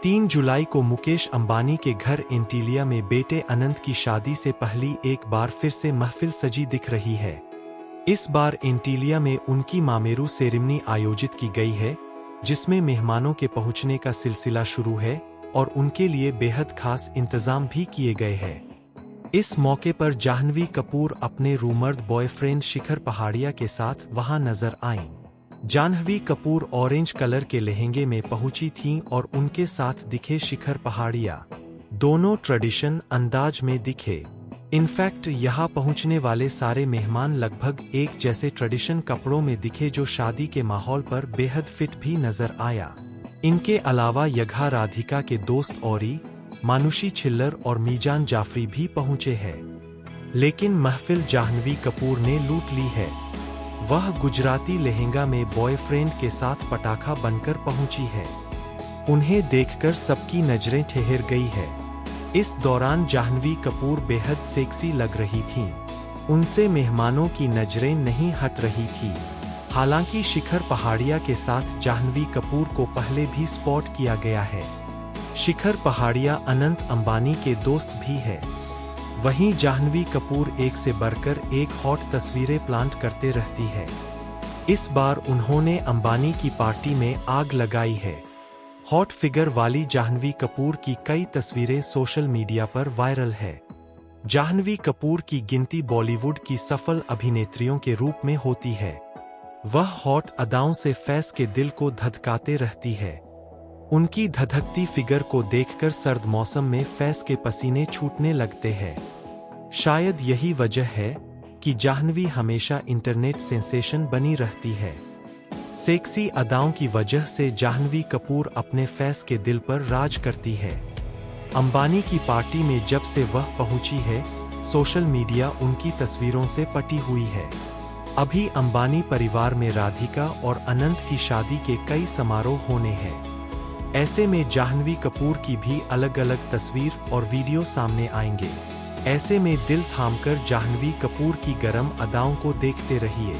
3 जुलाई को मुकेश अंबानी के घर एंटीलिया में बेटे अनंत की शादी से पहले एक बार फिर से महफिल सजी दिख रही है। इस बार एंटीलिया में उनकी मामेरू सेरेमनी आयोजित की गई है, जिसमें मेहमानों के पहुंचने का सिलसिला शुरू है और उनके लिए बेहद खास इंतजाम भी किए गए हैं। इस मौके पर जाह्नवी कपूर अपने रूमर्ड बॉयफ्रेंड शिखर पहाड़िया के साथ वहां नजर आईं। जाह्नवी कपूर ऑरेंज कलर के लहंगे में पहुंची थीं और उनके साथ दिखे शिखर पहाड़िया। दोनों ट्रेडिशन अंदाज में दिखे। इनफैक्ट यहाँ पहुंचने वाले सारे मेहमान लगभग एक जैसे ट्रेडिशन कपड़ों में दिखे, जो शादी के माहौल पर बेहद फिट भी नजर आया। इनके अलावा यघा राधिका के दोस्त औरी, मानुषी छिल्लर और मीजान जाफरी भी पहुंचे हैं। लेकिन महफिल जाह्नवी कपूर ने लूट ली है। वह गुजराती लहंगा में बॉयफ्रेंड के साथ पटाखा बनकर पहुंची है। उन्हें देखकर सबकी नजरें ठहर गई है। इस दौरान जाह्नवी कपूर बेहद सेक्सी लग रही थीं। उनसे मेहमानों की नजरें नहीं हट रही थी। हालांकि शिखर पहाड़िया के साथ जाह्नवी कपूर को पहले भी स्पॉट किया गया है। शिखर पहाड़िया अनंत अंबानी के दोस्त भी है। वहीं जाह्नवी कपूर एक से बढ़कर एक हॉट तस्वीरें प्लांट करते रहती है। इस बार उन्होंने अंबानी की पार्टी में आग लगाई है। हॉट फिगर वाली जाह्नवी कपूर की कई तस्वीरें सोशल मीडिया पर वायरल है। जाह्नवी कपूर की गिनती बॉलीवुड की सफल अभिनेत्रियों के रूप में होती है। वह हॉट अदाओं से फैंस के दिल को धधकाते रहती है। उनकी धधकती फिगर को देखकर सर्द मौसम में फैंस के पसीने छूटने लगते हैं। शायद यही वजह है कि जाह्नवी हमेशा इंटरनेट सेंसेशन बनी रहती है। सेक्सी अदाओं की वजह से जाह्नवी कपूर अपने फैंस के दिल पर राज करती है। अंबानी की पार्टी में जब से वह पहुंची है, सोशल मीडिया उनकी तस्वीरों से पटी हुई है। अभी अंबानी परिवार में राधिका और अनंत की शादी के कई समारोह होने हैं। ऐसे में जाह्नवी कपूर की भी अलग अलग तस्वीर और वीडियो सामने आएंगे। ऐसे में दिल थामकर जाह्नवी कपूर की गरम अदाओं को देखते रहिए।